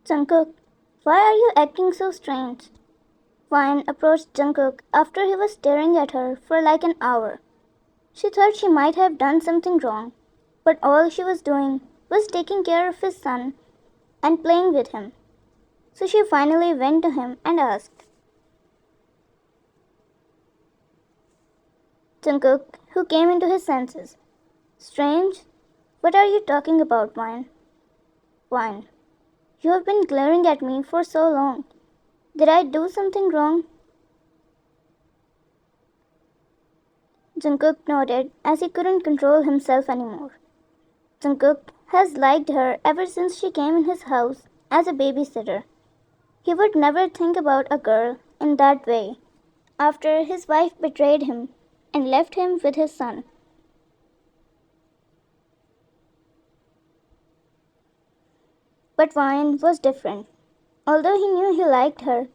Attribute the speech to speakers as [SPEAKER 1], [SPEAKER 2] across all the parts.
[SPEAKER 1] Jungkook, why are you acting so strange? Vine approached Jungkook after he was staring at her for like an hour. She thought she might have done something wrong, but all she was doing was taking care of his son and playing with him. So she finally went to him and asked. Jungkook, who came into his senses. Strange? What are you talking about, Vine? Vine, you have been glaring at me for so long. Did I do something wrong? Jungkook nodded as he couldn't control himself anymore. Jungkook has liked her ever since she came in his house as a babysitter. He would never think about a girl in that way after his wife betrayed him and left him with his son. But Vine was different. Although he knew he liked her,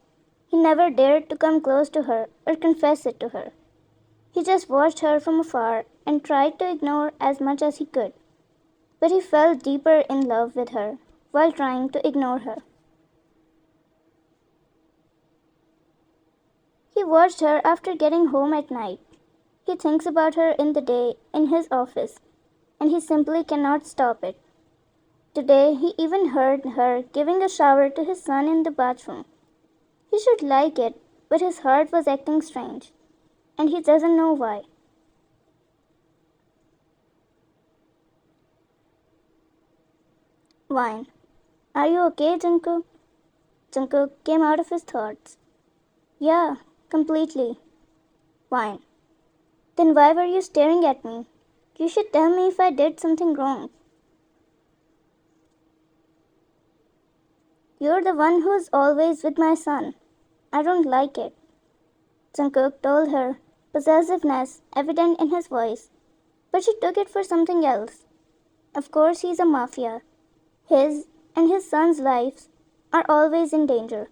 [SPEAKER 1] he never dared to come close to her or confess it to her. He just watched her from afar and tried to ignore as much as he could. But he fell deeper in love with her while trying to ignore her. He watched her after getting home at night. He thinks about her in the day in his office, and he simply cannot stop it. Today he even heard her giving a shower to his son in the bathroom. He should like it, but his heart was acting strange, and he doesn't know why. Vine. Are you okay, Jungkook? Jungkook came out of his thoughts. Yeah, completely. Vine. Then why were you staring at me? You should tell me if I did something wrong. You're the one who's always with my son. I don't like it. Jungkook told her, possessiveness evident in his voice, but she took it for something else. Of course, he's a mafia. His and his son's lives are always in danger,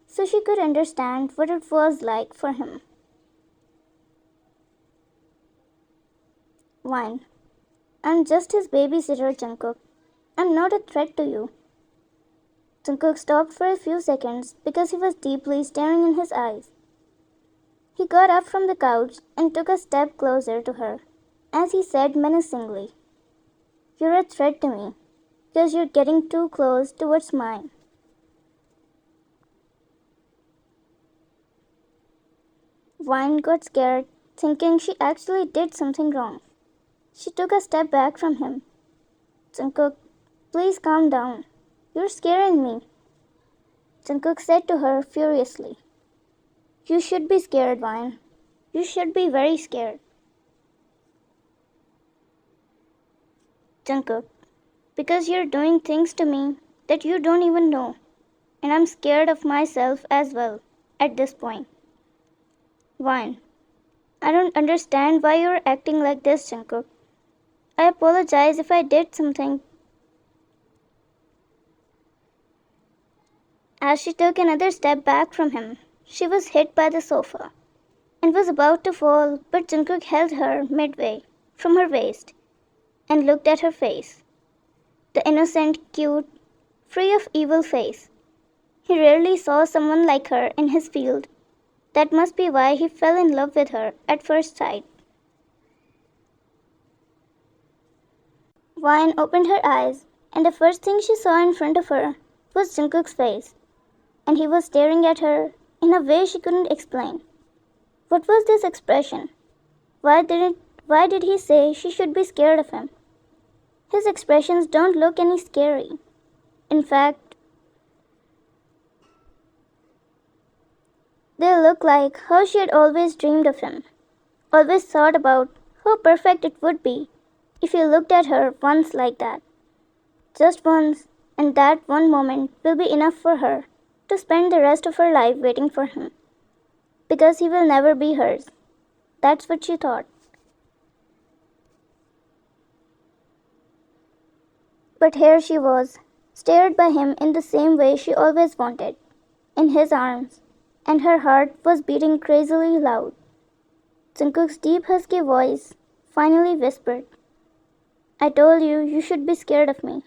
[SPEAKER 1] so she could understand what it was like for him. Vine. I'm just his babysitter, Jungkook. I'm not a threat to you. Jungkook stopped for a few seconds because he was deeply staring in his eyes. He got up from the couch and took a step closer to her as he said menacingly, You're a threat to me because you're getting too close towards mine. Vine got scared, thinking she actually did something wrong. She took a step back from him. Jungkook, please calm down. You're scaring me. Jungkook said to her furiously. You should be scared, Vine. You should be very scared. Jungkook, because you're doing things to me that you don't even know. And I'm scared of myself as well at this point. Vine, I don't understand why you're acting like this, Jungkook. I apologize if I did something. As she took another step back from him, she was hit by the sofa and was about to fall, but Jungkook held her midway from her waist and looked at her face. The innocent, cute, free of evil face. He rarely saw someone like her in his field. That must be why he fell in love with her at first sight. Vine opened her eyes, and the first thing she saw in front of her was Jungkook's face, and he was staring at her in a way she couldn't explain. What was this expression? Why did he say she should be scared of him? His expressions don't look any scary. In fact, they look like how she had always dreamed of him, always thought about how perfect it would be if he looked at her once like that. Just once, and that one moment will be enough for her to spend the rest of her life waiting for him, because he will never be hers. That's what she thought. But here she was, stared by him in the same way she always wanted, in his arms, and her heart was beating crazily loud. Jungkook's deep husky voice finally whispered, I told you you should be scared of me.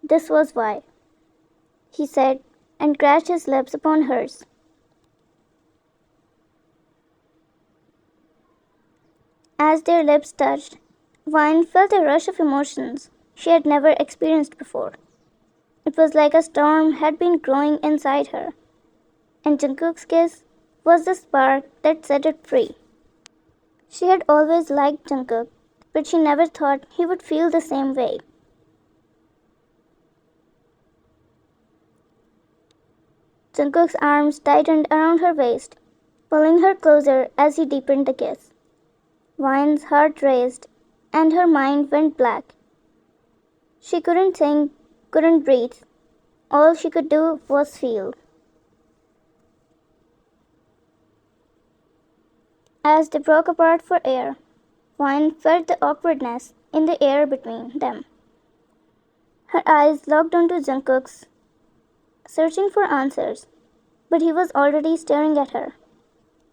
[SPEAKER 1] This was why. he said, and crashed his lips upon hers. As their lips touched, Vine felt a rush of emotions she had never experienced before. It was like a storm had been growing inside her, and Jungkook's kiss was the spark that set it free. She had always liked Jungkook, but she never thought he would feel the same way. Jungkook's arms tightened around her waist, pulling her closer as he deepened the kiss. Vine's heart raced, and her mind went black. She couldn't think, couldn't breathe. All she could do was feel. As they broke apart for air, Vine felt the awkwardness in the air between them. Her eyes locked onto Jungkook's, searching for answers, but he was already staring at her.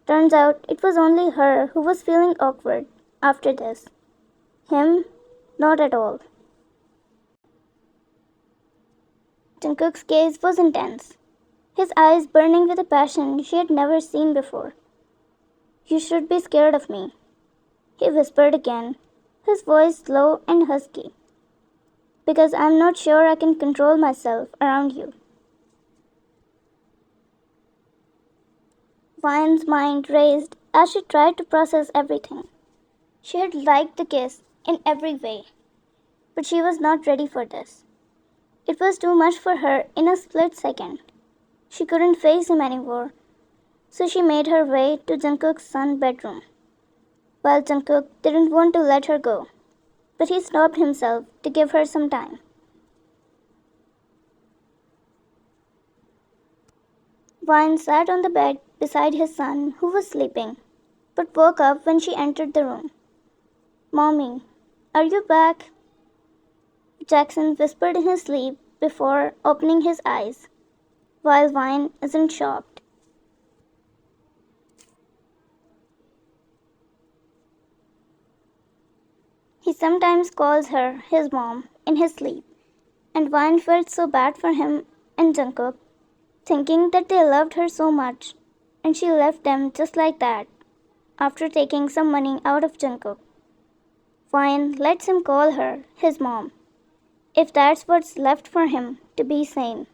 [SPEAKER 1] Turns out it was only her who was feeling awkward after this. Him, not at all. Jungkook's gaze was intense, his eyes burning with a passion she had never seen before. "You should be scared of me," he whispered again, his voice low and husky. "Because I'm not sure I can control myself around you." Vine's mind raced as she tried to process everything. She had liked the kiss in every way, but she was not ready for this. It was too much for her in a split second. She couldn't face him anymore, so she made her way to Jungkook's son's bedroom. While Jungkook didn't want to let her go, but he stopped himself to give her some time. Vine sat on the bed beside his son, who was sleeping, but woke up when she entered the room. "Mommy, are you back?" Jackson whispered in his sleep before opening his eyes, while Vine isn't shocked. He sometimes calls her his mom in his sleep, and Vine felt so bad for him and Jungkook, thinking that they loved her so much, and she left them just like that, after taking some money out of Jungkook. Vine lets him call her his mom, if that's what's left for him to be sane.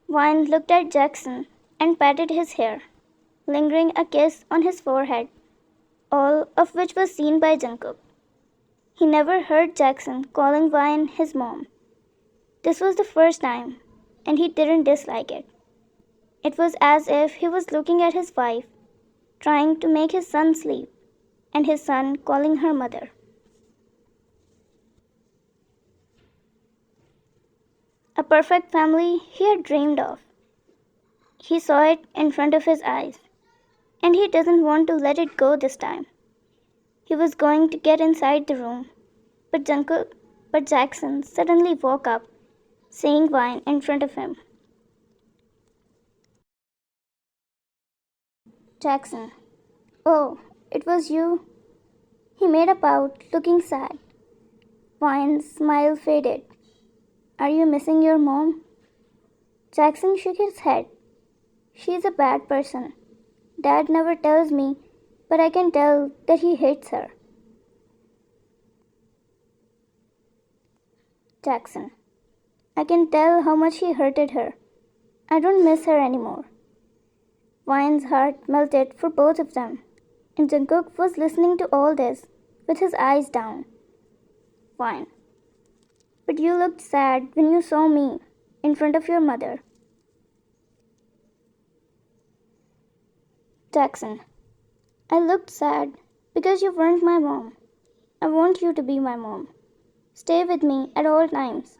[SPEAKER 1] Vine looked at Jackson and patted his hair, lingering a kiss on his forehead, all of which was seen by Jungkook. He never heard Jackson calling Vine his mom. This was the first time, and he didn't dislike it. It was as if he was looking at his wife, trying to make his son sleep, and his son calling her mother. A perfect family he had dreamed of. He saw it in front of his eyes, and he doesn't want to let it go this time. He was going to get inside the room, but Jackson suddenly woke up, seeing Vine in front of him. "Jackson, oh, it was you?" He made a pout, looking sad. Vine's smile faded. "Are you missing your mom?" Jackson shook his head. "She's a bad person. Dad never tells me, but I can tell that he hates her." Jackson, "I can tell how much he hurted her. I don't miss her anymore." Vine's heart melted for both of them, and Jungkook was listening to all this with his eyes down. "Vine, but you looked sad when you saw me in front of your mother." Jackson, "I looked sad because you weren't my mom. I want you to be my mom. Stay with me at all times.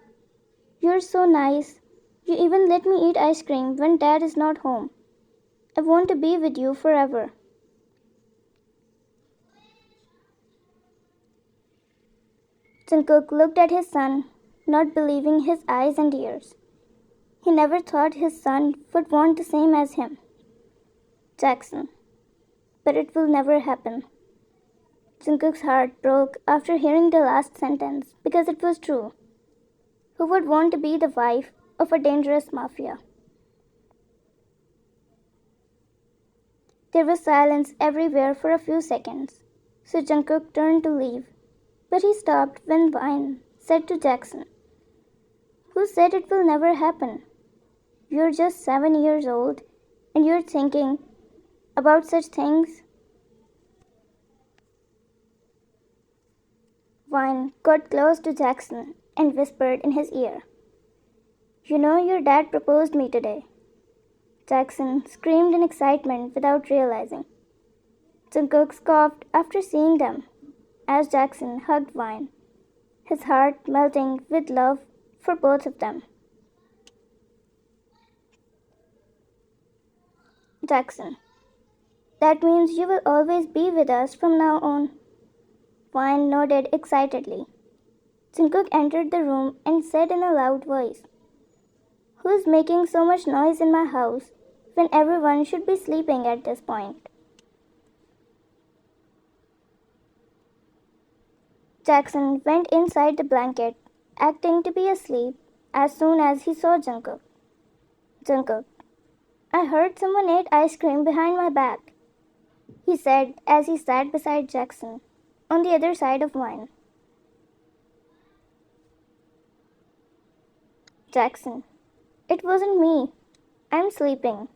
[SPEAKER 1] You're so nice. You even let me eat ice cream when Dad is not home. I want to be with you forever." Jungkook looked at his son, not believing his eyes and ears. He never thought his son would want the same as him. Jackson, "But it will never happen." Jungkook's heart broke after hearing the last sentence because it was true. Who would want to be the wife of a dangerous mafia? There was silence everywhere for a few seconds, so Jungkook turned to leave, but he stopped when Vine said to Jackson, "Who said it will never happen? You're just 7 years old and you're thinking about such things." Vine got close to Jackson and whispered in his ear, "You know your dad proposed me today." Jackson screamed in excitement without realizing. Jungkook scoffed after seeing them as Jackson hugged Vine, his heart melting with love for both of them. Jackson, "That means you will always be with us from now on." Vine nodded excitedly. Jungkook entered the room and said in a loud voice, "Who's making so much noise in my house when everyone should be sleeping at this point?" Jackson went inside the blanket, acting to be asleep as soon as he saw Jungkook. "Jungkook, I heard someone ate ice cream behind my back," he said as he sat beside Jackson on the other side of Vine. Jackson, "It wasn't me. I'm sleeping."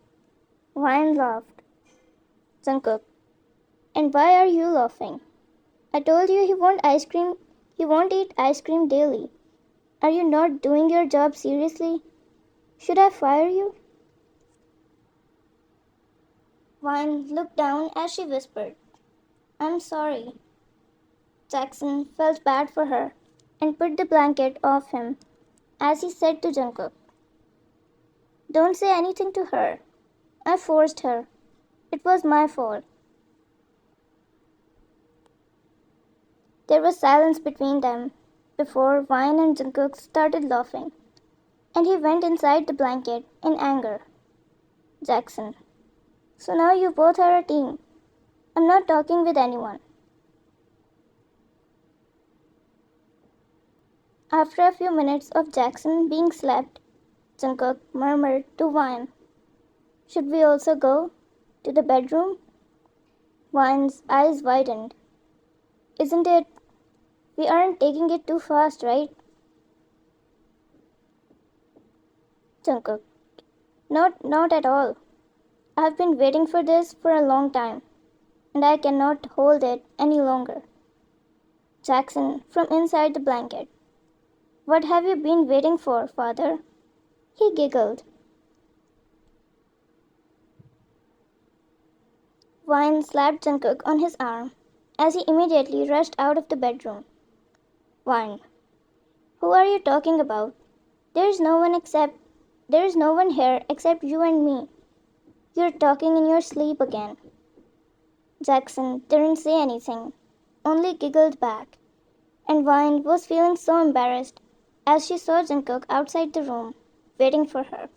[SPEAKER 1] Vine laughed. Jungkook, "And why are you laughing? I told you he won't ice cream. He won't eat ice cream daily. Are you not doing your job seriously? Should I fire you?" Vine looked down as she whispered, "I'm sorry." Jackson felt bad for her and put the blanket off him as he said to Jungkook, "Don't say anything to her. I forced her. It was my fault." There was silence between them before Vine and Jungkook started laughing, and he went inside the blanket in anger. Jackson, "So now you both are a team. I'm not talking with anyone." After a few minutes of Jackson being slapped, Jungkook murmured to Vine, "Should we also go to the bedroom?" Vine's eyes widened. "Isn't it? We aren't taking it too fast, right?" Jungkook, Not at all. I've been waiting for this for a long time, and I cannot hold it any longer." Jackson from inside the blanket, "What have you been waiting for, father?" He giggled. Vine slapped Jungkook on his arm as he immediately rushed out of the bedroom. "Vine, who are you talking about? There's no one here except you and me. You're talking in your sleep again." Jackson didn't say anything, only giggled back, and Vine was feeling so embarrassed as she saw Jungkook outside the room, waiting for her.